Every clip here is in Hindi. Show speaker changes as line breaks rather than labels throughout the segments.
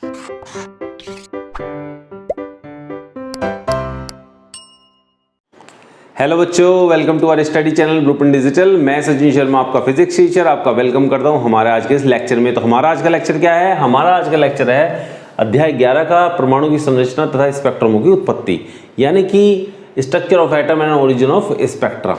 हेलो बच्चों, welcome to our study channel blueprint digital. मैं सचिन शर्मा, आपका फिजिक्स टीचर, आपका वेलकम करता हूं हमारे आज के इस लेक्चर में। तो हमारा आज का लेक्चर क्या है? हमारा आज का लेक्चर है अध्याय 11 का परमाणु की संरचना तथा स्पेक्ट्रमों की उत्पत्ति, यानी कि structure of atom and origin of spectra.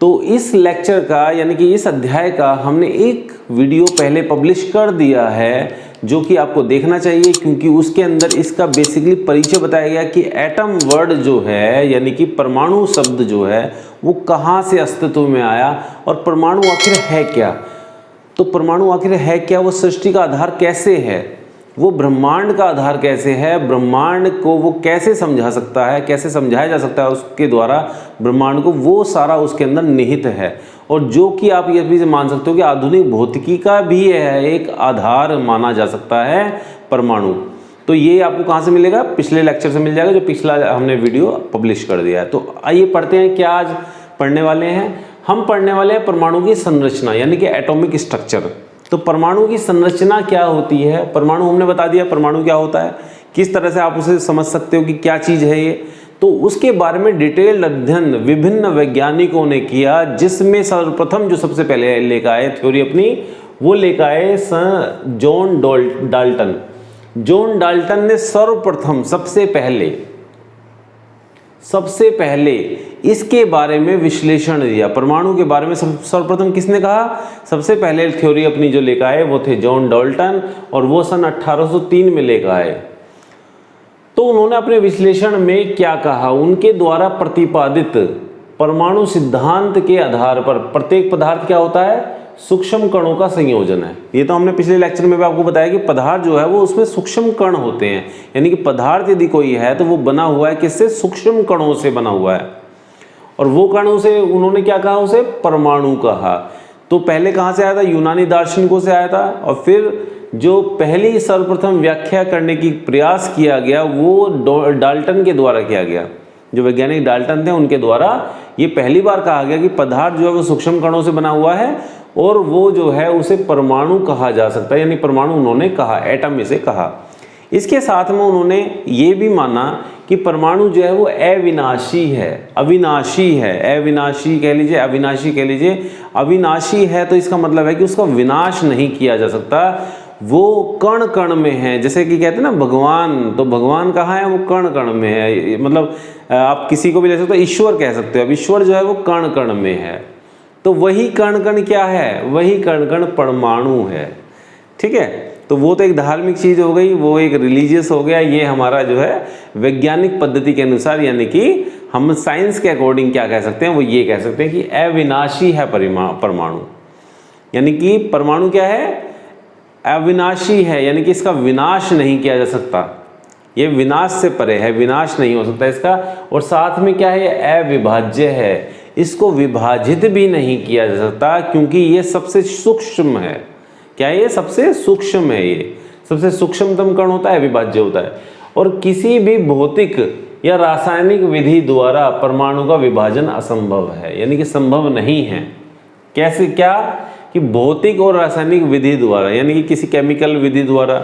तो इस लेक्चर का यानी कि इस अध्याय का हमने एक वीडियो पहले पब्लिश कर दिया है, जो कि आपको देखना चाहिए, क्योंकि उसके अंदर इसका बेसिकली परिचय बताया गया कि एटम वर्ड जो है यानी कि परमाणु शब्द जो है वो कहाँ से अस्तित्व में आया और परमाणु आखिर है क्या। तो परमाणु आखिर है क्या, वो सृष्टि का आधार कैसे है, वो ब्रह्मांड का आधार कैसे है, ब्रह्मांड को वो कैसे समझा सकता है, कैसे समझाया जा सकता है उसके द्वारा ब्रह्मांड को, वो सारा उसके अंदर निहित है। और जो कि आप ये भी मान सकते हो कि आधुनिक भौतिकी का भी है एक आधार माना जा सकता है परमाणु। तो ये आपको कहाँ से मिलेगा? पिछले लेक्चर से मिल जाएगा, जो पिछला हमने वीडियो पब्लिश कर दिया है। तो आइए पढ़ते हैं, क्या आज पढ़ने वाले हैं? हम पढ़ने वाले हैं परमाणु की संरचना यानी कि एटॉमिक स्ट्रक्चर। तो परमाणु की संरचना क्या होती है? परमाणु हमने बता दिया परमाणु क्या होता है, किस तरह से आप उसे समझ सकते हो कि क्या चीज़ है ये। तो उसके बारे में डिटेल्ड अध्ययन विभिन्न वैज्ञानिकों ने किया, जिसमें सर्वप्रथम जो सबसे पहले लेकर आए थ्योरी अपनी, वो लेकर आए जॉन डाल्टन। जॉन डाल्टन ने सर्वप्रथम सबसे पहले इसके बारे में विश्लेषण दिया। परमाणु के बारे में सर्वप्रथम किसने कहा? सबसे पहले थ्योरी अपनी जो लेकर आए वो थे जॉन डाल्टन, और वो सन 1803 में लेकर आए। तो उन्होंने अपने विश्लेषण में क्या कहा? उनके द्वारा प्रतिपादित परमाणु सिद्धांत के आधार पर प्रत्येक पदार्थ क्या होता है? सूक्ष्म कणों का संयोजन है। ये तो हमने पिछले लेक्चर में भी आपको बताया कि पदार्थ जो है वो उसमें सूक्ष्म कण होते हैं, यानी कि पदार्थ यदि कोई है तो वो बना हुआ है किससे? सूक्ष्म कणों से बना हुआ है। और वो कणों से उन्होंने क्या कहा? उसे परमाणु कहा। तो पहले कहाँ से आया था? यूनानी दार्शनिकों से आया था, और फिर जो पहली सर्वप्रथम व्याख्या करने की प्रयास किया गया वो डाल्टन के द्वारा किया गया। जो वैज्ञानिक डाल्टन थे उनके द्वारा ये पहली बार कहा गया कि पदार्थ जो है वो सूक्ष्म कणों से बना हुआ है, और वो जो है उसे परमाणु कहा जा सकता है, यानी परमाणु उन्होंने कहा, एटम इसे कहा। इसके साथ में उन्होंने ये भी माना कि परमाणु जो है वो अविनाशी है, अविनाशी है, अविनाशी कह लीजिए, अविनाशी कह लीजिए। अविनाशी है तो इसका मतलब है कि उसका विनाश नहीं किया जा सकता, वो कण कण में है। जैसे कि कहते हैं ना भगवान, तो भगवान कहाँ है? वो कण कण में है। मतलब आप किसी को भी ले सकते हो, ईश्वर कह सकते हो। अब ईश्वर जो है वो कण कण में है, तो वही कण कण क्या है? वही कण कण परमाणु है। ठीक है, तो वो तो एक धार्मिक चीज़ हो गई, वो एक रिलीजियस हो गया। ये हमारा जो है वैज्ञानिक पद्धति के अनुसार, यानी कि हम साइंस के अकॉर्डिंग क्या कह सकते हैं? वो ये कह सकते हैं कि अविनाशी है परमाणु, यानी कि परमाणु क्या है? अविनाशी है, यानी कि इसका विनाश नहीं किया जा सकता। ये विनाश से परे है, विनाश नहीं हो सकता इसका। और साथ में क्या है? अविभाज्य है, इसको विभाजित भी नहीं किया जा सकता, क्योंकि ये सबसे सूक्ष्म है। क्या ये सबसे सूक्ष्म है? ये सबसे सूक्ष्मतम कण होता है, अविभाज्य होता है। और किसी भी भौतिक या रासायनिक विधि द्वारा परमाणु का विभाजन असंभव है, यानी कि संभव नहीं है। कैसे? क्या कि भौतिक और रासायनिक विधि द्वारा, यानी कि किसी केमिकल विधि द्वारा,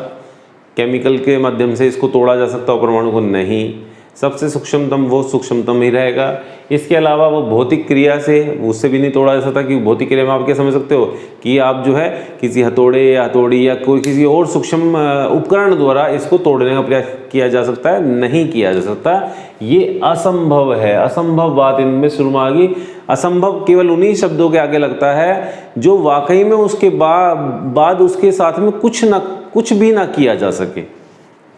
केमिकल के माध्यम से इसको तोड़ा जा सकता है परमाणु को? नहीं। सबसे सूक्ष्मतम वो सूक्ष्मतम ही रहेगा। इसके अलावा वो भौतिक क्रिया से उससे भी नहीं तोड़ा जा सकता, कि भौतिक क्रिया में आप क्या समझ सकते हो कि आप जो है किसी हथौड़े या हथौड़ी या कोई किसी और सूक्ष्म उपकरण द्वारा इसको तोड़ने का प्रयास किया जा सकता है? नहीं किया जा सकता। ये असंभव है। असंभव बात इनमें शुरू में आ गई। असंभव केवल उन्हीं शब्दों के आगे लगता है जो वाकई में उसके बाद उसके साथ में कुछ भी ना किया जा सके।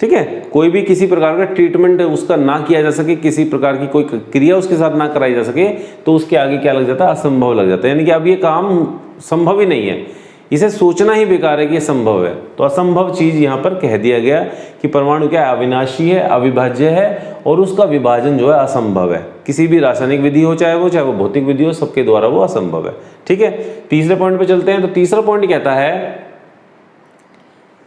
ठीक है, कोई भी किसी प्रकार का ट्रीटमेंट उसका ना किया जा सके, किसी प्रकार की कोई क्रिया उसके साथ ना कराई जा सके, तो उसके आगे क्या लग जाता है? असंभव लग जाता है। यानी कि अब ये काम संभव ही नहीं है, इसे सोचना ही बेकार है कि ये संभव है। तो असंभव चीज़ यहाँ पर कह दिया गया कि परमाणु क्या है? अविनाशी है, अविभाज्य है, और उसका विभाजन जो है असंभव है। किसी भी रासायनिक विधि हो, चाहे वो भौतिक विधि हो, सबके द्वारा वो असंभव है। ठीक है, तीसरे पॉइंट पे चलते हैं। तो तीसरा पॉइंट कहता है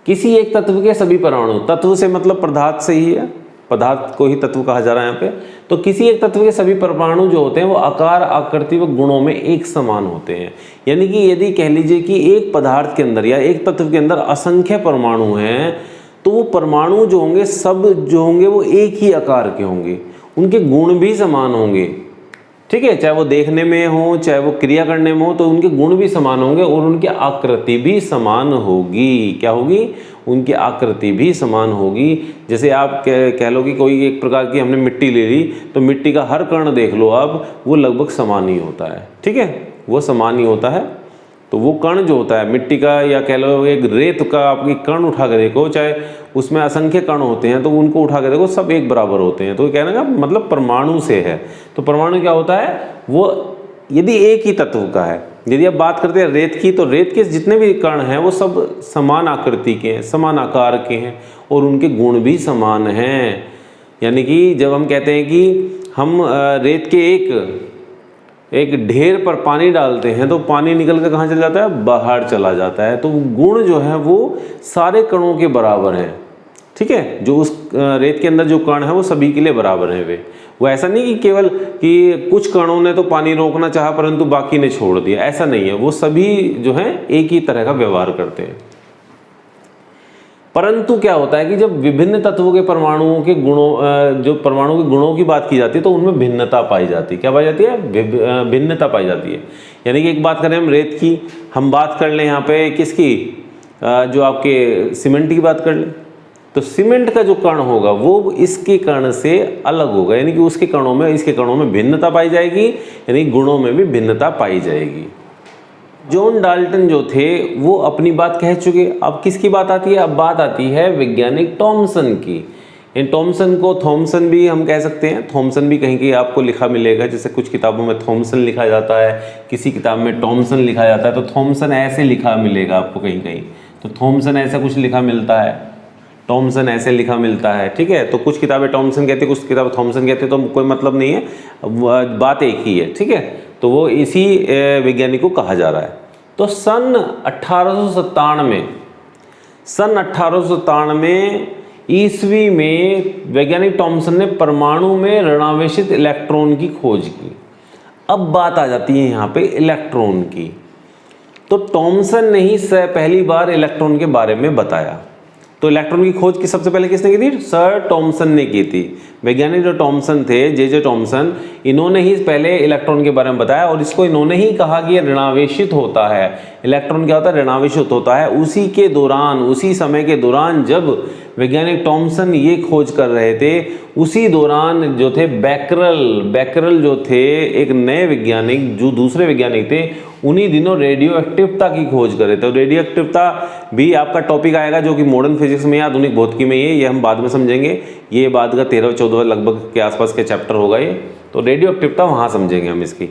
किसी एक तत्व के सभी परमाणु, तत्व से मतलब पदार्थ से ही है, पदार्थ को ही तत्व कहा जा रहा है यहाँ पे। तो किसी एक तत्व के सभी परमाणु जो होते हैं वो आकार, आकृति व गुणों में एक समान होते हैं। यानी कि यदि कह लीजिए कि एक पदार्थ के अंदर या एक तत्व के अंदर असंख्य परमाणु हैं, तो वो परमाणु जो होंगे सब जो होंगे वो एक ही आकार के होंगे, उनके गुण भी समान होंगे, ठीक है, चाहे वो देखने में हो चाहे वो क्रिया करने में हो, तो उनके गुण भी समान होंगे और उनकी आकृति भी समान होगी। क्या होगी? उनकी आकृति भी समान होगी। जैसे आप कह लो कि कोई एक प्रकार की हमने मिट्टी ले ली, तो मिट्टी का हर कण देख लो आप, वो लगभग समान ही होता है, ठीक है, वो समान ही होता है। तो वो कण जो होता है मिट्टी का, या कह लो एक रेत का आपकी कण उठा के देखो, चाहे उसमें असंख्य कण होते हैं तो उनको उठा के देखो, सब एक बराबर होते हैं। तो कहने का मतलब परमाणु से है। तो परमाणु क्या होता है? वो यदि एक ही तत्व का है, यदि आप बात करते हैं रेत की, तो रेत के जितने भी कण हैं वो सब समान आकृति के हैं, समान आकार के हैं और उनके गुण भी समान हैं। यानी कि जब हम कहते हैं कि हम रेत के एक ढेर पर पानी डालते हैं तो पानी निकल कर कहाँ चला जाता है? बाहर चला जाता है। तो गुण जो है वो सारे कणों के बराबर हैं, ठीक है, जो उस रेत के अंदर जो कण है वो सभी के लिए बराबर हैं। वो ऐसा नहीं कि केवल कि कुछ कणों ने तो पानी रोकना चाहा परंतु बाकी ने छोड़ दिया, ऐसा नहीं है। वो सभी जो है एक ही तरह का व्यवहार करते हैं। परंतु क्या होता है कि जब विभिन्न तत्वों के परमाणुओं के गुणों, जो परमाणु के गुणों की बात की जाती है, तो उनमें भिन्नता पाई जाती है। क्या पाई जाती है? भिन्नता पाई जाती है। यानी कि एक बात करें हम रेत की, हम बात कर लें यहाँ पे किसकी, जो आपके सीमेंट की बात कर लें, तो सीमेंट का जो कण होगा वो इसके कण से अलग होगा, यानी कि उसके कणों में इसके कणों में भिन्नता पाई जाएगी, यानी गुणों में भी भिन्नता पाई जाएगी। जॉन डाल्टन जो थे वो अपनी बात कह चुके। अब किसकी बात आती है? अब बात आती है वैज्ञानिक थॉमसन की। इन थॉमसन को थॉमसन भी हम कह सकते हैं, थॉमसन भी कहीं कहीं आपको लिखा मिलेगा, जैसे कुछ किताबों में थॉमसन लिखा जाता है, किसी किताब में थॉमसन लिखा जाता है, तो थॉमसन ऐसे लिखा मिलेगा आपको कहीं कहीं, तो थॉमसन ऐसा कुछ लिखा मिलता है, थॉमसन ऐसे लिखा मिलता है, ठीक है। तो कुछ किताबें थॉमसन कहते हैं, कुछ किताबें थॉमसन कहते हैं, तो कोई मतलब नहीं है, बात एक ही है, ठीक है। तो वो इसी वैज्ञानिक को कहा जा रहा है। तो सन 1897 ईस्वी में वैज्ञानिक थॉमसन ने परमाणु में ऋणावेशित इलेक्ट्रॉन की खोज की। अब बात आ जाती है यहाँ पे इलेक्ट्रॉन की। तो थॉमसन ने ही पहली बार इलेक्ट्रॉन के बारे में बताया। तो इलेक्ट्रॉन की खोज की सबसे पहले किसने की थी? सर थॉमसन ने की थी। वैज्ञानिक जो थॉमसन थे, जे थॉमसन, इन्होंने ही पहले इलेक्ट्रॉन के बारे में बताया और इसको इन्होंने ही कहा कि ये ऋणावेशित होता है। इलेक्ट्रॉन क्या होता है? ऋणावेशित होता है। उसी के दौरान, उसी समय के दौरान जब वैज्ञानिक थॉमसन ये खोज कर रहे थे, उसी दौरान जो थे बैकरल जो थे, एक नए वैज्ञानिक, जो दूसरे वैज्ञानिक थे, उन्हीं दिनों रेडियो एक्टिवता की खोज कर रहे थे। रेडियो एक्टिवता भी आपका टॉपिक आएगा जो कि मॉडर्न फिजिक्स में या आधुनिक भौतिकी में ये हम बाद में समझेंगे। ये बाद का 13-14 लगभग के आसपास के चैप्टर होगा ये। तो रेडियो एक्टिवता वहाँ समझेंगे हम इसकी।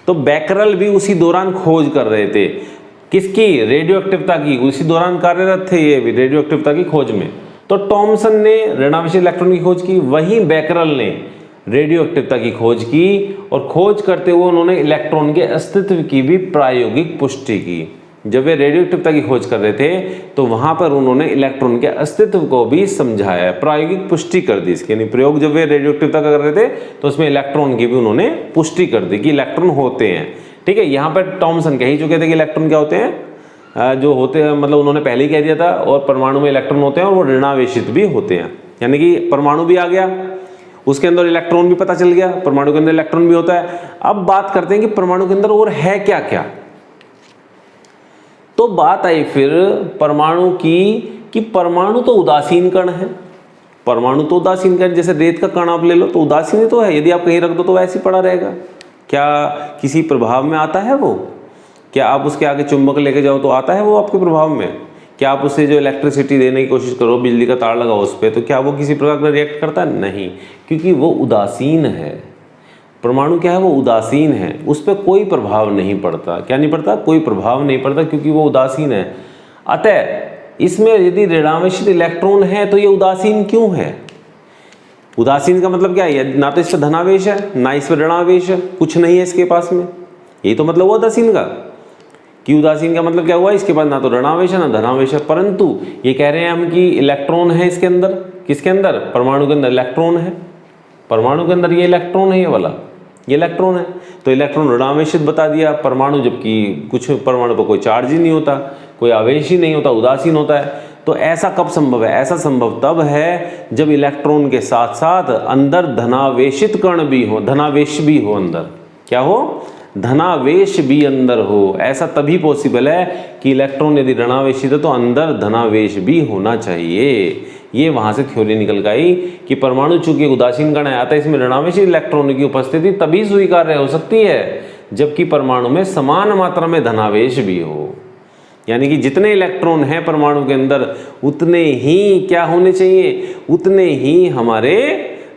तो बैकरल भी उसी दौरान खोज कर रहे थे। किसकी? रेडियो एक्टिवता की। उसी दौरान कार्यरत थे ये भी रेडियो एक्टिवता की खोज में। तो थॉमसन ने ऋणावेशित इलेक्ट्रॉन की खोज की, वहीं बैकरल ने रेडियो एक्टिवता की खोज की और खोज करते हुए उन्होंने इलेक्ट्रॉन के अस्तित्व की भी प्रायोगिक पुष्टि की। जब वे रेडियो एक्टिवता की खोज कर रहे थे तो वहां पर उन्होंने इलेक्ट्रॉन के अस्तित्व को भी समझाया, प्रायोगिक पुष्टि कर दी इसकी। यानी प्रयोग जब वे रेडियो एक्टिवता का कर रहे थे तो उसमें इलेक्ट्रॉन की भी उन्होंने पुष्टि कर दी कि इलेक्ट्रॉन होते हैं, ठीक है। यहाँ पर थॉमसन कह ही चुके थे कि इलेक्ट्रॉन क्या होते हैं, जो होते हैं, मतलब उन्होंने पहले ही कह दिया था। और परमाणु में इलेक्ट्रॉन होते हैं और वो ऋणावेशित भी होते हैं। यानी कि परमाणु भी आ गया, उसके अंदर इलेक्ट्रॉन भी पता चल गया, परमाणु के अंदर इलेक्ट्रॉन भी होता है। अब बात करते हैं कि परमाणु के अंदर और है क्या क्या। तो बात आई फिर परमाणु की कि परमाणु तो उदासीन कण है। परमाणु तो उदासीन कण, जैसे रेत का कण आप ले लो तो उदासीन ही तो है, यदि आप कहीं रख दो तो वैसे ही पड़ा रहेगा। क्या किसी प्रभाव में आता है वो? क्या आप उसके आगे चुंबक लेके जाओ तो आता है वो आपके प्रभाव में? क्या आप उससे जो इलेक्ट्रिसिटी देने की कोशिश करो, बिजली का तार लगाओ उस पर, तो क्या वो किसी प्रकार का रिएक्ट करता है? नहीं, क्योंकि वो उदासीन है। परमाणु क्या है? वो उदासीन है, उस पर कोई प्रभाव नहीं पड़ता। क्या नहीं पड़ता? कोई प्रभाव नहीं पड़ता, क्योंकि वो उदासीन है। अतः इसमें यदि ऋणावेशित इलेक्ट्रॉन है तो ये उदासीन क्यों है? उदासीन का मतलब क्या है? ना तो इस पर धनावेश है, ना इस पर ऋणावेश है, कुछ नहीं है इसके पास में। यही तो मतलब हुआ उदासीन का। कि उदासीन का मतलब क्या हुआ? इसके पास ना तो ऋणावेश है ना धनावेश है। परंतु ये कह रहे हैं हम कि इलेक्ट्रॉन है इसके अंदर। किसके अंदर? परमाणु के अंदर इलेक्ट्रॉन है। परमाणु के अंदर ये इलेक्ट्रॉन है, ये वाला ये इलेक्ट्रॉन है। तो इलेक्ट्रॉन ऋणावेशित बता दिया परमाणु, जबकि कुछ परमाणु पर कोई चार्ज ही नहीं होता, कोई आवेश ही नहीं होता, उदासीन होता है। तो तो ऐसा कब संभव है? ऐसा संभव तब है जब इलेक्ट्रॉन के साथ साथ अंदर धनावेशित कण भी हो, धनावेश भी हो अंदर। क्या हो? धनावेश भी अंदर हो। ऐसा तभी पॉसिबल है कि इलेक्ट्रॉन यदि ऋणावेशित है तो अंदर धनावेश भी होना चाहिए। ये वहाँ से थ्योरी निकल गई कि परमाणु चूंकि उदासीन कण है, आता है इसमें ऋणावेशित इलेक्ट्रॉन की उपस्थिति तभी स्वीकार्य हो सकती है जबकि परमाणु में समान मात्रा में धनावेश भी हो। यानी कि जितने इलेक्ट्रॉन हैं परमाणु के अंदर उतने ही क्या होने चाहिए? उतने ही हमारे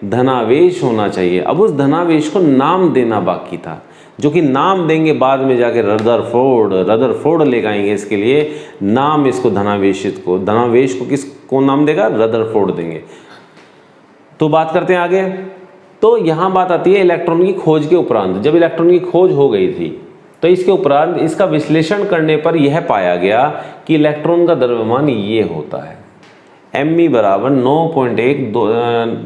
धनावेश होना चाहिए। अब उस धनावेश को नाम देना बाकी था, जो कि नाम देंगे बाद में जाके रदरफोर्ड लेकर आएंगे इसके लिए नाम। इसको धनावेशित को, धनावेश को किसको नाम देगा? रदरफोर्ड देंगे। तो बात करते हैं आगे। तो यहाँ बात आती है इलेक्ट्रॉन की खोज के उपरांत। जब इलेक्ट्रॉन की खोज हो गई थी तो इसके उपरांत इसका विश्लेषण करने पर यह पाया गया कि इलेक्ट्रॉन का द्रव्यमान ये होता है, me बराबर 9.1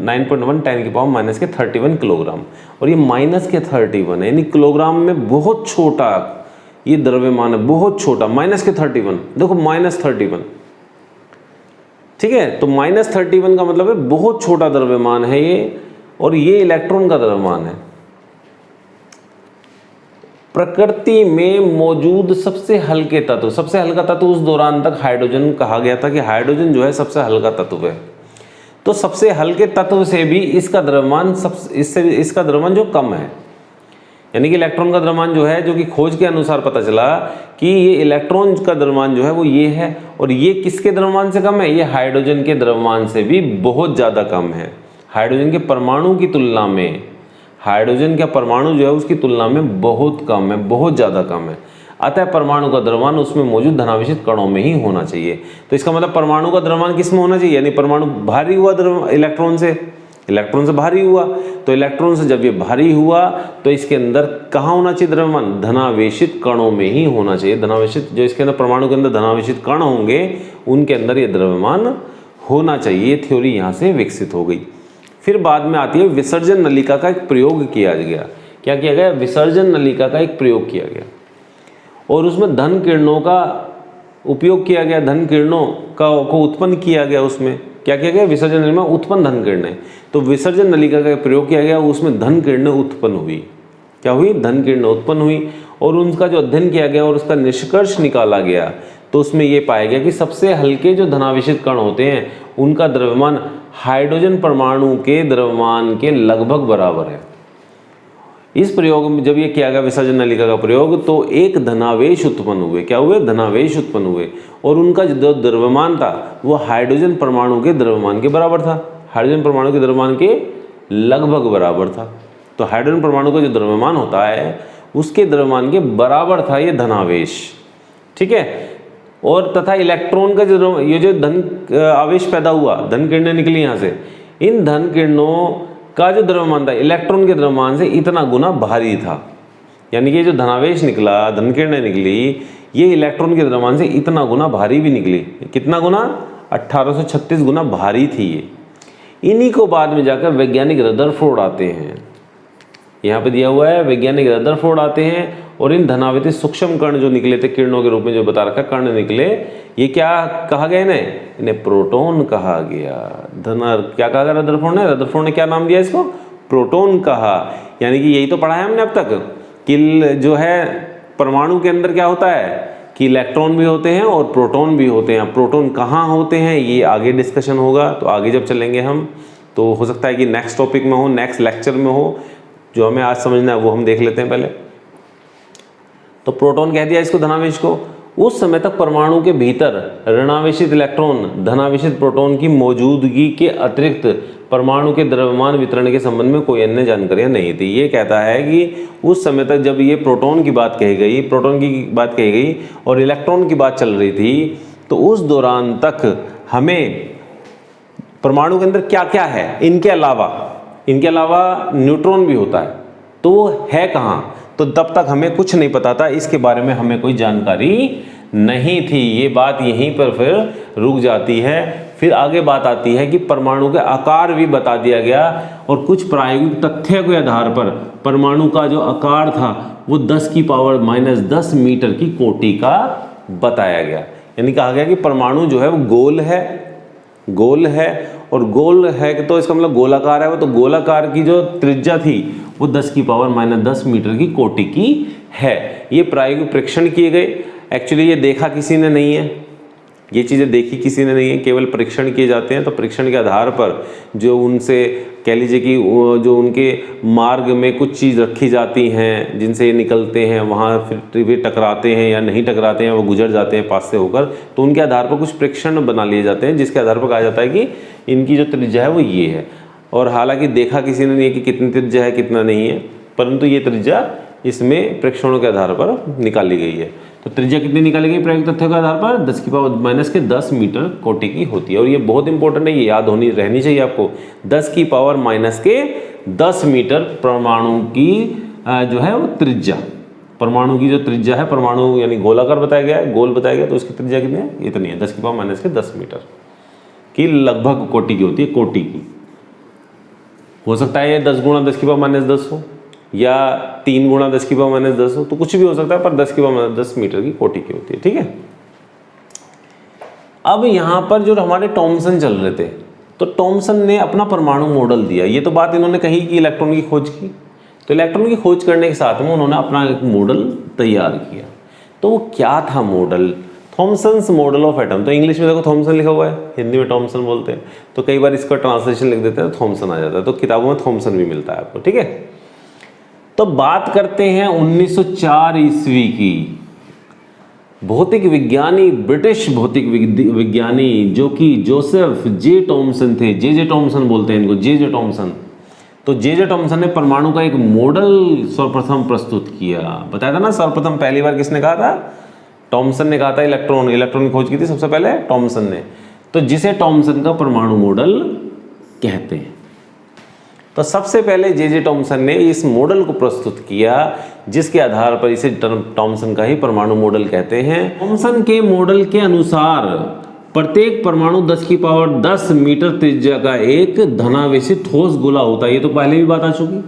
10 की पावर माइनस के 31 किलोग्राम, और ये माइनस के 31 है, यानी किलोग्राम में बहुत छोटा ये द्रव्यमान है, बहुत छोटा, माइनस के 31। देखो -31, ठीक है। तो -31 का मतलब है बहुत छोटा द्रव्यमान है ये, और ये इलेक्ट्रॉन का द्रव्यमान है। प्रकृति में मौजूद सबसे हल्के तत्व, सबसे हल्का तत्व उस दौरान तक हाइड्रोजन कहा गया था कि हाइड्रोजन जो है सबसे हल्का तत्व है। तो सबसे हल्के तत्व से भी इसका द्रव्यमान इसका द्रव्यमान जो कम है, यानी कि इलेक्ट्रॉन का द्रव्यमान जो है, जो कि खोज के अनुसार पता चला कि ये इलेक्ट्रॉन का द्रव्यमान जो है वो ये है, और ये किसके द्रव्यमान से कम है? ये हाइड्रोजन के द्रव्यमान से भी बहुत ज़्यादा कम है। हाइड्रोजन के परमाणु की तुलना में, हाइड्रोजन का परमाणु जो है उसकी तुलना में बहुत कम है, बहुत ज़्यादा कम है। अतः परमाणु का द्रव्यमान उसमें मौजूद धनावेशित कणों में ही होना चाहिए। तो इसका मतलब परमाणु का द्रव्यमान किस में होना चाहिए? यानी परमाणु भारी हुआ इलेक्ट्रॉन से भारी हुआ। तो इलेक्ट्रॉन से जब ये भारी हुआ तो इसके अंदर कहाँ होना चाहिए द्रव्यमान? धनावेशित कणों में ही होना चाहिए। धनावेशित, जो इसके अंदर परमाणु के अंदर धनावेशित कण होंगे उनके अंदर ये द्रव्यमान होना चाहिए। थ्योरी यहाँ से विकसित हो गई। फिर बाद में आती है विसर्जन नलिका का एक प्रयोग किया गया। क्या किया गया? विसर्जन नलिका का एक प्रयोग किया गया, और उसमें धन किरणों का उपयोग किया गया, धन किरणों को उत्पन्न किया गया। उसमें क्या किया गया? विसर्जन नलिका में उत्पन्न धन किरणें। तो विसर्जन नलिका का प्रयोग किया गया, उसमें धन किरणें उत्पन्न हुई। क्या हुई? धन किरणें उत्पन्न हुई, और उनका जो अध्ययन किया गया और उसका निष्कर्ष निकाला गया तो उसमें ये पाया गया कि सबसे हल्के जो धनावेशित कण होते हैं उनका द्रव्यमान हाइड्रोजन परमाणु के द्रव्यमान के लगभग बराबर है। इस प्रयोग में जब ये किया गया विसर्जन नलिका का प्रयोग, तो एक धनावेश उत्पन्न हुए। क्या हुए? धनावेश उत्पन्न हुए, और उनका जो द्रव्यमान था वो हाइड्रोजन परमाणु के द्रव्यमान के बराबर था, हाइड्रोजन परमाणु के द्रव्यमान के लगभग बराबर था। तो हाइड्रोजन परमाणु का जो द्रव्यमान होता है उसके द्रव्यमान के बराबर था ये धनावेश, ठीक है। और तथा इलेक्ट्रॉन का जो ये जो धन आवेश पैदा हुआ, धन किरणें निकली यहाँ से, इन धन किरणों का जो द्रव्यमान था इलेक्ट्रॉन के द्रव्यमान से इतना गुना भारी था। यानी कि जो धनावेश निकला, धन किरणें निकली, ये इलेक्ट्रॉन के द्रव्यमान से इतना गुना भारी भी निकली। कितना गुना? 1836 गुना भारी थी ये। इन्हीं को बाद में जाकर वैज्ञानिक रदरफोर्ड आते हैं, यहाँ पे दिया हुआ है, वैज्ञानिक रदरफोर्ड आते हैं, और इन धनावेशित सूक्ष्म कण जो निकले थे किरणों के रूप में, जो बता रखा कण निकले, ये क्या कहा गया इन्हें प्रोटॉन कहा गया। क्या कहा गया रदरफोर्ड ने क्या नाम दिया इसको? प्रोटॉन कहा। यानी कि यही तो पढ़ा है हमने अब तक कि जो है परमाणु के अंदर क्या होता है कि इलेक्ट्रॉन भी होते हैं और प्रोटॉन भी होते हैं। प्रोटॉन कहाँ होते हैं ये आगे डिस्कशन होगा, तो आगे जब चलेंगे हम तो हो सकता है कि नेक्स्ट टॉपिक में हो, नेक्स्ट लेक्चर में हो। जो हमें आज समझना है वो हम देख लेते हैं पहले। तो प्रोटॉन कह दिया इसको, धनावेश को। उस समय तक परमाणु के भीतर ऋणावेशित इलेक्ट्रॉन धनावेशित प्रोटॉन की मौजूदगी के अतिरिक्त परमाणु के द्रव्यमान वितरण के संबंध में कोई अन्य जानकारियां नहीं थी। ये कहता है कि उस समय तक जब ये प्रोटॉन की बात कही गई और इलेक्ट्रॉन की बात चल रही थी, तो उस दौरान तक हमें परमाणु के अंदर क्या क्या है, इनके अलावा न्यूट्रॉन भी होता है, तो वो है कहाँ, तो तब तक हमें कुछ नहीं पता था, इसके बारे में हमें कोई जानकारी नहीं थी। ये बात यहीं पर फिर रुक जाती है। फिर आगे बात आती है कि परमाणु के आकार भी बता दिया गया, और कुछ प्रायोगिक तथ्य के आधार पर परमाणु का जो आकार था वो 10 की पावर -10 मीटर की कोटि का बताया गया। यानी कहा गया कि परमाणु जो है वो गोल है और गोल है तो इसका मतलब गोलाकार है वो, तो गोलाकार की जो त्रिज्या थी वो 10⁻⁻10 मीटर की कोटि की है। ये प्रायोगिक परीक्षण किए गए, एक्चुअली ये देखा किसी ने नहीं है, ये चीज़ें देखी किसी ने नहीं है, केवल परीक्षण किए जाते हैं। तो परीक्षण के आधार पर जो उनसे कह लीजिए कि जो उनके मार्ग में कुछ चीज़ रखी जाती हैं जिनसे ये निकलते हैं, वहाँ फिर वे टकराते हैं या नहीं टकराते हैं, वो गुजर जाते हैं पास से होकर, तो उनके आधार पर कुछ परीक्षण बना लिए जाते हैं जिसके आधार पर कहा जाता है कि इनकी जो त्रिज्या है वो ये है। और हालांकि देखा किसी ने नहीं है कि कितनी त्रिज्या है कितना नहीं है, परंतु ये त्रिज्या इसमें परीक्षणों के आधार पर निकाली गई है। तो त्रिज्या कितनी निकाली गई प्रायोगिक तथ्यों के आधार पर 10⁻⁻10 मीटर कोटि की होती है। और ये बहुत इंपॉर्टेंट है, ये याद रहनी चाहिए आपको। 10⁻⁻10 मीटर परमाणु की जो है वो त्रिज्या, परमाणु की जो त्रिज्या है, परमाणु यानी गोलाकार बताया गया है, गोल बताया गया, तो उसकी त्रिज्या कितनी है, इतनी है 10⁻⁻10 मीटर की लगभग कोटि की होती है, कोटि की। हो सकता है ये 10 × 10⁻⁻10 हो या 3 × 10⁻⁻10 हो, तो कुछ भी हो सकता है, पर 10⁻⁻10 मीटर की कोटि की होती है, ठीक है। अब यहाँ पर जो हमारे टॉमसन चल रहे थे, तो टॉमसन ने अपना परमाणु मॉडल दिया। ये तो बात इन्होंने कही कि इलेक्ट्रॉन की खोज की, तो इलेक्ट्रॉन की खोज करने के साथ में उन्होंने अपना एक मॉडल तैयार किया। तो वो क्या था model? Thomson's model of atom. तो इंग्लिश में देखो थॉमसन लिखा हुआ है, हिंदी में टॉमसन बोलते हैं, तो कई बार इसका ट्रांसलेशन लिख देते हैं तो थॉमसन आ जाता है, तो किताबों में थॉमसन भी मिलता है आपको, ठीक है। तो बात करते हैं 1904 ईस्वी की। भौतिक विज्ञानी, ब्रिटिश भौतिक विज्ञानी जो कि जोसेफ जे टॉमसन थे, जे टॉमसन बोलते हैं इनको, जे टॉमसन। तो जे टॉमसन ने परमाणु का एक मॉडल सर्वप्रथम प्रस्तुत किया। बताया था ना, सर्वप्रथम पहली बार किसने कहा था? टॉमसन ने कहा था। इलेक्ट्रॉन की खोज की थी सबसे पहले टॉमसन ने, तो जिसे टॉमसन का परमाणु मॉडल कहते हैं। तो सबसे पहले जे टॉमसन ने इस मॉडल को प्रस्तुत किया जिसके आधार पर इसे टॉमसन का ही परमाणु मॉडल कहते हैं। टॉमसन के मॉडल के अनुसार प्रत्येक परमाणु 10⁻10 मीटर त्रिज्या का एक धनावेशित ठोस गोला होता है। ये तो पहले भी बात आ चुकी,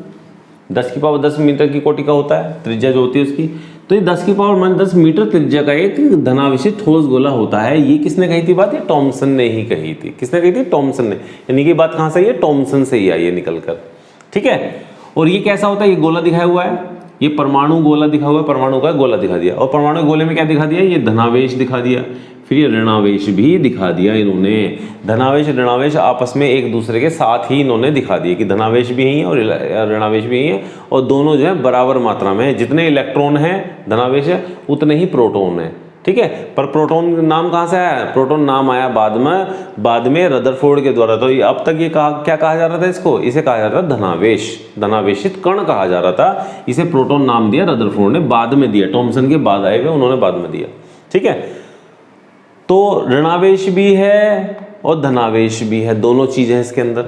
10⁻10 मीटर की कोटि का होता है त्रिज्या जो होती है उसकी। तो ये 10⁻10 मीटर त्रिज्या का एक धनावेशित ठोस गोला होता है। ये किसने कही थी बात? ये टॉमसन ने ही कही थी। किसने कही थी? टॉमसन ने। यानी कि बात कहाँ से आई है? टॉमसन से ही आई है निकल कर, ठीक है। और ये कैसा होता है? ये गोला दिखाया हुआ है, ये परमाणु गोला दिखा हुआ है, परमाणु का गोला दिखा दिया। और परमाणु गोले में क्या दिखा दिया? ये धनावेश दिखा दिया, फिर ये ऋणावेश भी दिखा दिया इन्होंने। धनावेश ऋणावेश आपस में एक दूसरे के साथ ही इन्होंने दिखा दिए कि धनावेश भी यही है और ऋणावेश भी यही है, और दोनों जो है बराबर मात्रा में है। जितने इलेक्ट्रॉन है धनावेश है उतने ही प्रोटॉन है, ठीक है। पर प्रोटॉन नाम कहाँ से आया? प्रोटॉन नाम आया बाद में रदरफोर्ड के द्वारा। तो अब तक ये क्या कहा जा रहा था इसको? इसे कहा जा रहा था धनावेश, धनावेशित कण कहा जा रहा था। इसे प्रोटॉन नाम दिया रदरफोर्ड ने, बाद में दिया, टॉमसन के बाद आए हुए उन्होंने बाद में दिया, ठीक है। तो ऋणावेश भी है और धनावेश भी है, दोनों चीजें हैं इसके अंदर।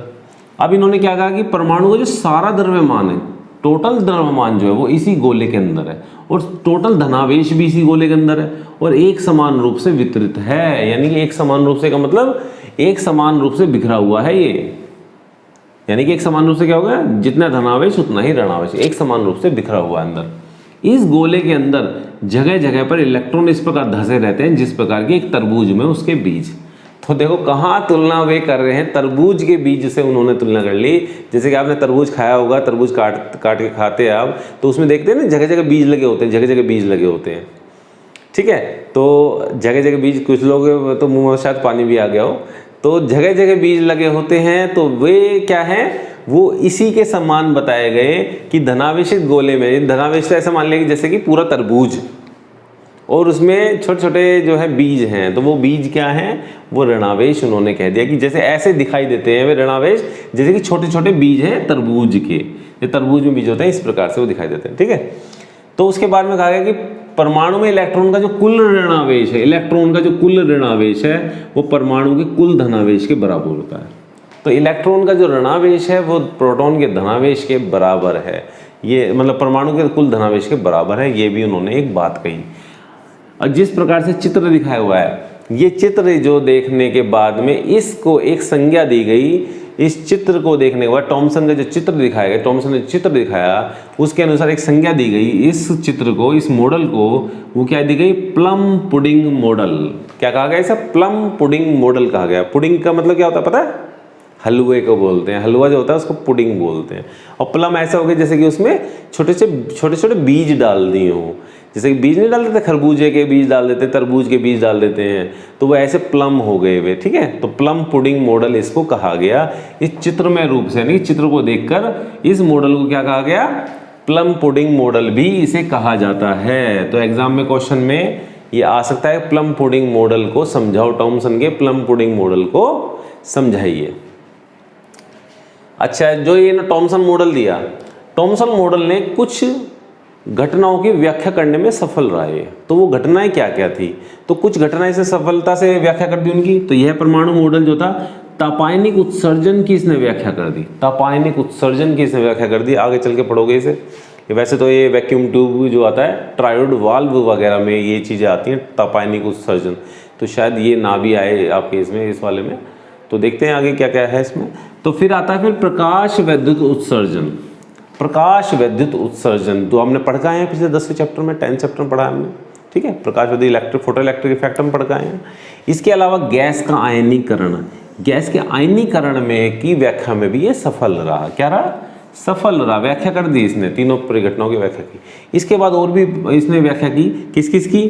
अब इन्होंने क्या कहा कि परमाणु का जो सारा द्रव्यमान है, टोटल द्रव्यमान जो है वो इसी गोले के अंदर है, और टोटल धनावेश भी इसी गोले के अंदर है, और एक समान रूप से वितरित है। यानी कि एक समान रूप से का मतलब एक समान रूप से बिखरा हुआ है ये। यानी कि एक समान रूप से क्या होगा? जितना धनावेश उतना ही ऋणावेश, एक समान रूप से बिखरा हुआ है अंदर। इस गोले के अंदर जगह जगह पर इलेक्ट्रॉन इस प्रकार धसे रहते हैं जिस प्रकार के एक तरबूज में उसके बीज। तो देखो कहाँ तुलना वे कर रहे हैं, तरबूज के बीज से उन्होंने तुलना कर ली। जैसे कि आपने तरबूज खाया होगा, तरबूज काट के खाते हैं आप, तो उसमें देखते हैं ना जगह जगह बीज लगे होते हैं, जगह जगह बीज लगे होते हैं, ठीक है। तो जगह जगह बीज, कुछ लोग तो मुँह में शायद पानी भी आ गया हो, तो जगह जगह बीज लगे होते हैं। तो वे क्या हैं? वो इसी के समान बताए गए कि धनावेशित गोले में, धनावेश तो ऐसा मान लिया कि जैसे कि पूरा तरबूज, और उसमें छोटे छोटे जो है बीज हैं, तो वो बीज क्या हैं? वो ऋणावेश उन्होंने कह दिया कि जैसे ऐसे दिखाई देते हैं वे ऋणावेश, जैसे कि छोटे छोटे बीज हैं तरबूज के, ये तरबूज में बीज होते हैं, इस प्रकार से वो दिखाई देते हैं, ठीक है। तो उसके बाद में कहा गया कि परमाणु में इलेक्ट्रॉन का जो कुल ऋणावेश है, इलेक्ट्रॉन का जो कुल ऋणावेश है वो परमाणु के कुल धनावेश के बराबर होता है। तो इलेक्ट्रॉन का जो ऋणावेश है वो प्रोटॉन के धनावेश के बराबर है, ये मतलब परमाणु के कुल धनावेश के बराबर है। ये भी उन्होंने एक बात कही। और जिस प्रकार से चित्र दिखाया हुआ है, ये चित्र जो देखने के बाद में इसको एक संज्ञा दी गई। इस चित्र को देखने के बाद टॉमसन का जो चित्र दिखाया गया, टॉमसन ने चित्र दिखाया, उसके अनुसार एक संज्ञा दी गई। इस चित्र को, इस मॉडल को वो क्या दी गई? Plum pudding model. क्या कहा गया इसे? प्लम पुडिंग मॉडल कहा गया। पुडिंग का मतलब क्या होता है पता है? हलवे को बोलते हैं। हलवा जो होता है उसको पुडिंग बोलते हैं। और प्लम ऐसा हो गया जैसे कि उसमें छोटे छोटे बीज डाल दिए हों। जैसे कि बीज नहीं डाल देते, खरबूजे के बीज डाल देते, तरबूज के बीज डाल देते हैं, तो वो ऐसे प्लम हो गए वे। ठीक है, तो प्लम पुडिंग मॉडल इसको कहा गया। इस चित्रमय रूप से, यानी चित्र को देखकर इस मॉडल को क्या कहा गया? प्लम पुडिंग मॉडल भी इसे कहा जाता है। तो एग्जाम में क्वेश्चन में ये आ सकता है, प्लम पुडिंग मॉडल को समझाओ। टॉमसन के प्लम पुडिंग मॉडल को समझाइए। अच्छा, जो ये ना टॉमसन मॉडल दिया, टॉमसन मॉडल ने कुछ घटनाओं की व्याख्या करने में सफल रहा है। तो वो घटनाएं क्या क्या थी? तो कुछ घटनाएं से सफलता से व्याख्या कर दी उनकी। तो यह परमाणु मॉडल जो था, तापायनिक उत्सर्जन की इसने व्याख्या कर दी। तापायनिक उत्सर्जन की इसने व्याख्या कर दी। आगे चल के पढ़ोगे इसे। वैसे तो ये वैक्यूम ट्यूब जो आता है, ट्रायोड वाल्व वगैरह में ये चीज़ें आती हैं, तापायनिक उत्सर्जन। तो शायद ये ना भी आए आपके इसमें, इस वाले में। तो देखते हैं आगे क्या क्या है इसमें। तो फिर आता है फिर प्रकाश वैद्युत उत्सर्जन। प्रकाश वैद्युत उत्सर्जन तो हमने पढ़ गए हैं पिछले 10वें चैप्टर में, 10 चैप्टर में पढ़ा हमने। ठीक है, प्रकाश वैद्युत इलेक्ट्रिक फोटो इलेक्ट्रिक इफेक्ट हम पढ़ गए हैं। इसके अलावा गैस का आयनीकरण, गैस के आयनीकरण में की व्याख्या में भी ये सफल रहा। क्या रहा? सफल रहा। व्याख्या कर दी इसने, तीनों परिघटनाओं की व्याख्या की। इसके बाद और भी इसने व्याख्या की, किस किस की?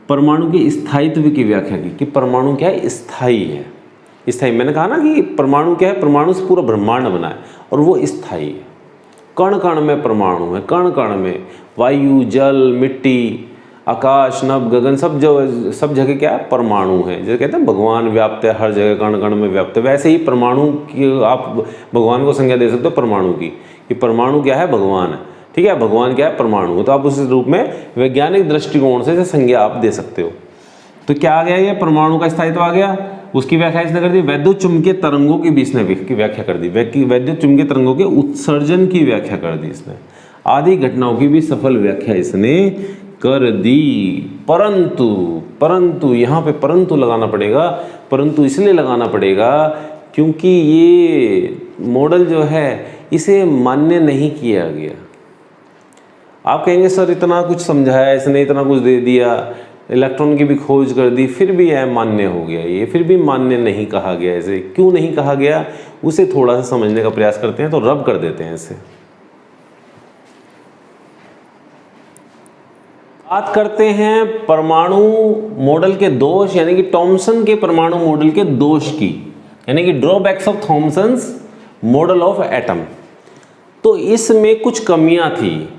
परमाणु के स्थायित्व की व्याख्या की, कि परमाणु क्या है? स्थायी है। स्थायी, मैंने कहा ना कि परमाणु क्या है? परमाणु से पूरा ब्रह्मांड बना है और वो स्थायी है। कण कण में परमाणु है, कण कण में वायु, जल, मिट्टी, आकाश, नभ, गगन, सब जगह क्या है? परमाणु है। जैसे कहते हैं भगवान व्याप्त है हर जगह, कण कण में व्याप्त है, वैसे ही परमाणु की आप भगवान को संज्ञा दे सकते हो परमाणु की, कि परमाणु क्या है? भगवान है। ठीक है, भगवान क्या है? परमाणु। तो आप उस रूप में वैज्ञानिक दृष्टिकोण से संज्ञा आप दे सकते हो। तो क्या आ गया? ये परमाणु का स्थायित्व आ गया। उसकी व्याख्या इसने कर दी। वैद्युत चुंबकीय तरंगों की भी इसने व्याख्या कर दी। वैद्युत चुंबकीय तरंगों के उत्सर्जन की व्याख्या कर दी इसने। आदि घटनाओं की भी सफल व्याख्या इसने कर दी। परंतु यहाँ पे परंतु लगाना पड़ेगा। परंतु इसलिए लगाना पड़ेगा क्योंकि ये मॉडल जो है इसे मान्य नहीं किया गया। आप कहेंगे सर इतना कुछ समझाया इसने, इतना कुछ दे दिया, इलेक्ट्रॉन की भी खोज कर दी, फिर भी यह मान्य हो गया। ये फिर भी मान्य नहीं कहा गया। इसे क्यों नहीं कहा गया, उसे थोड़ा सा समझने का प्रयास करते हैं। तो रब कर देते हैं इसे। बात करते हैं परमाणु मॉडल के दोष, यानी कि टॉमसन के परमाणु मॉडल के दोष की, यानी कि drawbacks of Thomson's model of atom. तो इसमें कुछ कमियां थी,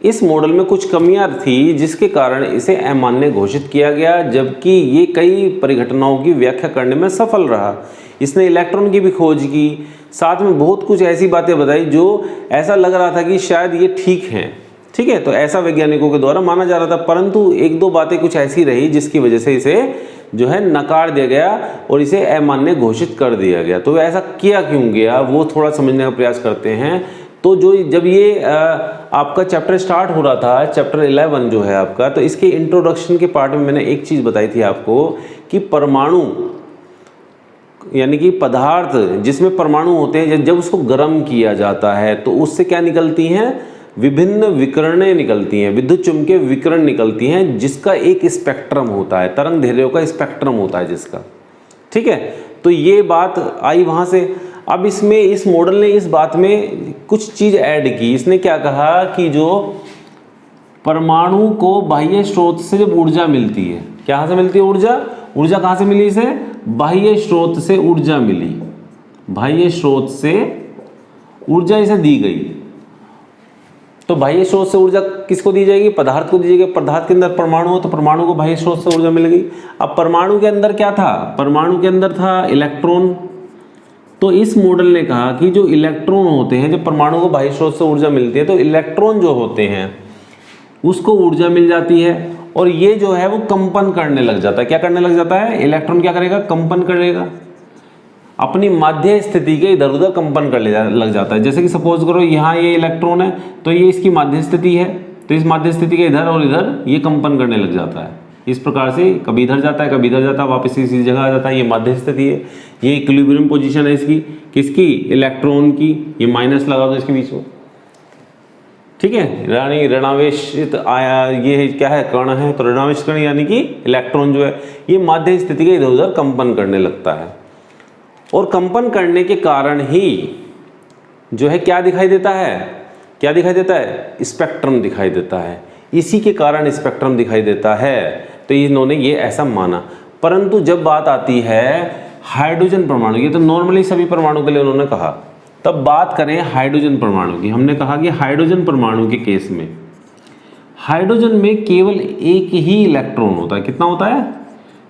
इस मॉडल में कुछ कमियां थी जिसके कारण इसे अमान्य घोषित किया गया, जबकि ये कई परिघटनाओं की व्याख्या करने में सफल रहा। इसने इलेक्ट्रॉन की भी खोज की, साथ में बहुत कुछ ऐसी बातें बताई जो ऐसा लग रहा था कि शायद ये ठीक हैं। ठीक है, तो ऐसा वैज्ञानिकों के द्वारा माना जा रहा था। परंतु एक दो बातें कुछ ऐसी रही जिसकी वजह से इसे जो है नकार दिया गया और इसे अमान्य घोषित कर दिया गया। तो ऐसा किया क्यों गया, वो थोड़ा समझने का प्रयास करते हैं। तो जब ये आपका चैप्टर स्टार्ट हो रहा था, चैप्टर 11 जो है आपका, तो इसके इंट्रोडक्शन के पार्ट में मैंने एक चीज़ बताई थी आपको कि परमाणु यानी कि पदार्थ जिसमें परमाणु होते हैं, जब उसको गर्म किया जाता है तो उससे क्या निकलती हैं? विभिन्न विकिरणें निकलती हैं, विद्युत चुम्बकीय विकिरण निकलती हैं, जिसका एक स्पेक्ट्रम होता है, तरंग दैर्ध्य का स्पेक्ट्रम होता है जिसका। ठीक है, तो ये बात आई वहाँ से। अब इसमें इस मॉडल ने इस बात में कुछ चीज़ ऐड की। इसने क्या कहा कि जो परमाणु को बाह्य स्रोत से जब ऊर्जा मिलती है, कहाँ से मिलती है ऊर्जा? ऊर्जा कहाँ से मिली इसे? बाह्य स्रोत से ऊर्जा मिली, बाह्य स्रोत से ऊर्जा इसे दी गई। तो बाह्य स्रोत से ऊर्जा किसको दी जाएगी? पदार्थ को दी जाएगी। पदार्थ के अंदर परमाणु हो तो परमाणु को बाह्य स्रोत से ऊर्जा मिल गई। अब परमाणु के अंदर क्या था? परमाणु के अंदर था इलेक्ट्रॉन। तो इस मॉडल ने कहा कि जो इलेक्ट्रॉन होते हैं, जब परमाणु को बाह्य स्रोत से ऊर्जा मिलती है तो इलेक्ट्रॉन जो होते हैं उसको ऊर्जा मिल जाती है और ये जो है वो कंपन करने लग जाता है। क्या करने लग जाता है? इलेक्ट्रॉन क्या करेगा? कंपन करेगा, अपनी माध्य स्थिति के इधर उधर कंपन कर लग जाता है। जैसे कि सपोज करो यहाँ ये इलेक्ट्रॉन है तो ये इसकी माध्य स्थिति है, तो इस माध्य स्थिति के इधर और इधर ये कंपन करने लग जाता है। इस प्रकार से कभी इधर जाता है कभी इधर जाता है, वापस इसी जगह आ जाता है। ये मध्य स्थिति है, ये इक्विलिब्रियम पोजीशन है इसकी, किसकी, इलेक्ट्रॉन की। ये माइनस लगा दो इसके बीच में, ठीक है। ऋणावेशित आया, ये क्या है, कण है, तो ऋणावेशित कण यानी कि इलेक्ट्रॉन जो है ये माध्य स्थिति के इधर उधर कंपन करने लगता है, और कंपन करने के कारण ही जो है क्या दिखाई देता है, क्या दिखाई देता है, स्पेक्ट्रम दिखाई देता है। इसी के कारण स्पेक्ट्रम दिखाई देता है, तो इन्होंने ये ऐसा माना। परंतु जब बात आती है हाइड्रोजन परमाणु, ये तो नॉर्मली सभी परमाणु के लिए उन्होंने कहा, तब बात करें हाइड्रोजन परमाणु की। हमने कहा कि हाइड्रोजन परमाणु के केस में हाइड्रोजन में केवल एक ही इलेक्ट्रॉन होता है। कितना होता है,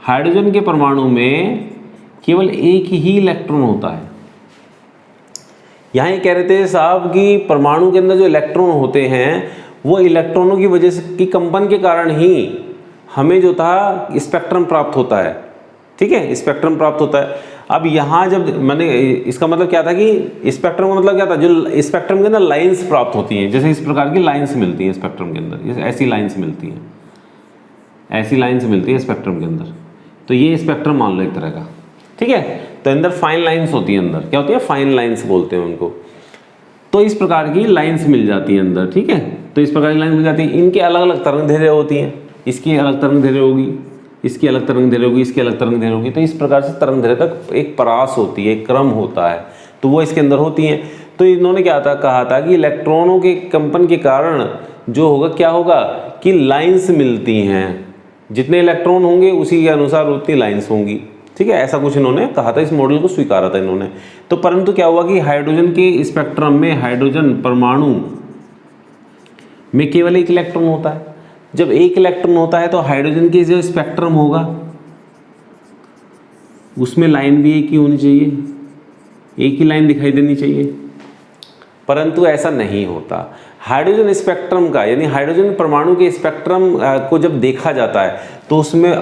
हाइड्रोजन के परमाणु में केवल एक ही इलेक्ट्रॉन होता है। यहाँ ये कह रहे थे साहब कि परमाणु के अंदर जो इलेक्ट्रॉन होते हैं वो इलेक्ट्रॉनों की वजह से की कंपन के कारण ही हमें जो था स्पेक्ट्रम प्राप्त होता है, ठीक है, स्पेक्ट्रम प्राप्त होता है। अब यहाँ जब मैंने, इसका मतलब क्या था कि स्पेक्ट्रम का मतलब क्या था, जो स्पेक्ट्रम के अंदर लाइंस प्राप्त होती हैं, जैसे इस प्रकार की लाइंस मिलती हैं स्पेक्ट्रम के अंदर, जैसे ऐसी लाइंस मिलती हैं, ऐसी लाइंस मिलती है स्पेक्ट्रम के अंदर। तो ये स्पेक्ट्रम मान लो एक तरह का, ठीक है। तो अंदर फाइन लाइंस होती है, अंदर क्या होती है, फाइन लाइंस बोलते हैं उनको। तो इस प्रकार की लाइंस मिल जाती हैं अंदर, ठीक है। तो इस प्रकार की लाइंस मिल जाती हैं, इनके अलग अलग तरंग दैर्ध्य होती हैं, इसकी अलग तरंग दैर्ध्य होगी, इसकी अलग तरंग दैर्ध्य होगी, इसकी अलग तरंग दैर्ध्य होगी। तो इस प्रकार से तरंग दैर्ध्य का एक परास होती है, एक क्रम होता है, तो वो इसके अंदर होती हैं। तो इन्होंने क्या था, कहा था कि इलेक्ट्रॉनों के कंपन के कारण जो होगा, क्या होगा कि लाइंस मिलती हैं, जितने इलेक्ट्रॉन होंगे उसी के अनुसार उतनी लाइंस होंगी, ठीक है। ऐसा कुछ इन्होंने कहा था, इस मॉडल को स्वीकारा था इन्होंने। तो परंतु क्या हुआ कि हाइड्रोजन के स्पेक्ट्रम में, हाइड्रोजन परमाणु में केवल एक इलेक्ट्रॉन होता है। जब एक इलेक्ट्रॉन होता है तो हाइड्रोजन के जो स्पेक्ट्रम होगा उसमें लाइन भी एक ही होनी चाहिए, एक ही लाइन दिखाई देनी चाहिए। परंतु ऐसा नहीं होता। हाइड्रोजन स्पेक्ट्रम का, यानी हाइड्रोजन परमाणु के स्पेक्ट्रम को जब देखा जाता है तो उसमें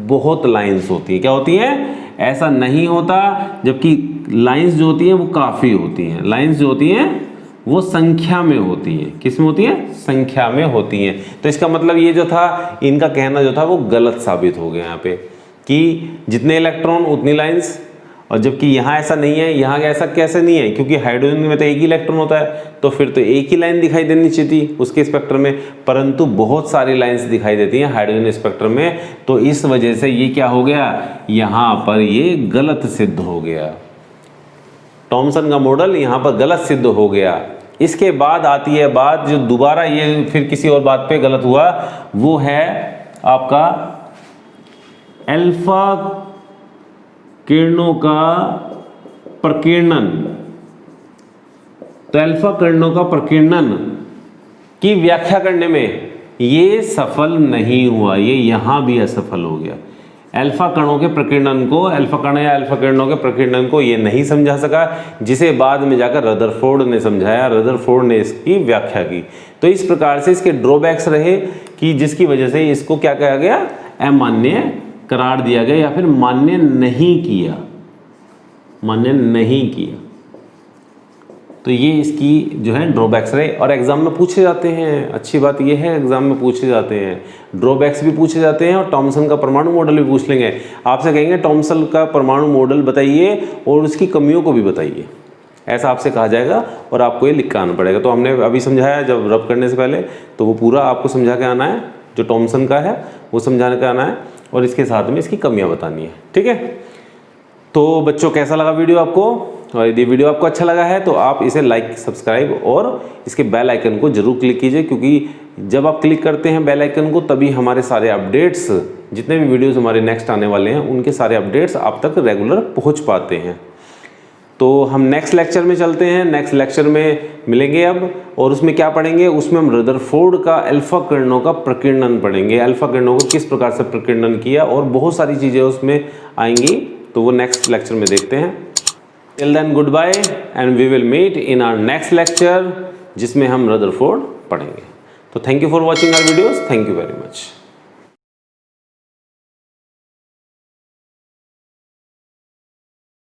बहुत लाइंस होती हैं। क्या होती हैं, ऐसा नहीं होता, जबकि लाइंस जो होती हैं वो काफ़ी होती हैं। लाइंस जो होती हैं वो संख्या में होती हैं। किस में होती हैं, संख्या में होती हैं। तो इसका मतलब ये जो था, इनका कहना जो था वो गलत साबित हो गया यहाँ पे, कि जितने इलेक्ट्रॉन उतनी लाइंस, और जबकि यहाँ ऐसा नहीं है। यहाँ ऐसा कैसे नहीं है, क्योंकि हाइड्रोजन में तो एक ही इलेक्ट्रॉन होता है, तो फिर तो एक ही लाइन दिखाई देनी चाहिए थी उसके स्पेक्ट्रम में, परंतु बहुत सारी लाइंस दिखाई देती हैं हाइड्रोजन स्पेक्ट्रम में। तो इस वजह से ये क्या हो गया, यहाँ पर ये गलत सिद्ध हो गया। थॉमसन का मॉडल यहाँ पर गलत सिद्ध हो गया। इसके बाद आती है बात, जो दोबारा ये फिर किसी और बात पे गलत हुआ, वो है आपका अल्फा किरणों का प्रकीर्णन। तो अल्फा किरणों का प्रकीर्णन की व्याख्या करने में ये सफल नहीं हुआ, ये यहां भी असफल हो गया। अल्फा कणों के प्रकीर्णन को, अल्फा कण या अल्फा किरणों के प्रकीर्णन को ये नहीं समझा सका, जिसे बाद में जाकर रदरफोर्ड ने समझाया, रदरफोर्ड ने इसकी व्याख्या की। तो इस प्रकार से इसके ड्रॉबैक्स रहे कि जिसकी वजह से इसको क्या कहा गया, अमान्य करार दिया गया, या फिर मान्य नहीं किया, मान्य नहीं किया। तो ये इसकी जो है ड्रॉबैक्स रहे, और एग्जाम में पूछे जाते हैं। अच्छी बात ये है, एग्जाम में पूछे जाते हैं, ड्रॉबैक्स भी पूछे जाते हैं, और थॉमसन का परमाणु मॉडल भी पूछ लेंगे। आपसे कहेंगे थॉमसन का परमाणु मॉडल बताइए और उसकी कमियों को भी बताइए, ऐसा आपसे कहा जाएगा, और आपको ये लिख के आना पड़ेगा। तो हमने अभी समझाया जब रब करने से पहले, तो वो पूरा आपको समझा के आना है, जो थॉमसन का है वो समझाने के आना है, और इसके साथ में इसकी कमियां बतानी है, ठीक है। तो बच्चों, कैसा लगा वीडियो आपको, और यदि वीडियो आपको अच्छा लगा है तो आप इसे लाइक, सब्सक्राइब और इसके बेल आइकन को जरूर क्लिक कीजिए, क्योंकि जब आप क्लिक करते हैं बेल आइकन को, तभी हमारे सारे अपडेट्स, जितने भी वीडियोस हमारे नेक्स्ट आने वाले हैं, उनके सारे अपडेट्स आप तक रेगुलर पहुंच पाते हैं। तो हम नेक्स्ट लेक्चर में चलते हैं, नेक्स्ट लेक्चर में मिलेंगे अब, और उसमें क्या पढ़ेंगे, उसमें हम रदरफोर्ड का अल्फा किरणों का प्रकीर्णन पढ़ेंगे, अल्फा किरणों को किस प्रकार से प्रकीर्णन किया, और बहुत सारी चीज़ें उसमें आएंगी, तो वो नेक्स्ट लेक्चर में देखते हैं। Till then good bye, and we will meet in our next lecture, जिसमें हम रदरफोर्ड पढ़ेंगे। तो thank you for watching our videos, thank you very much.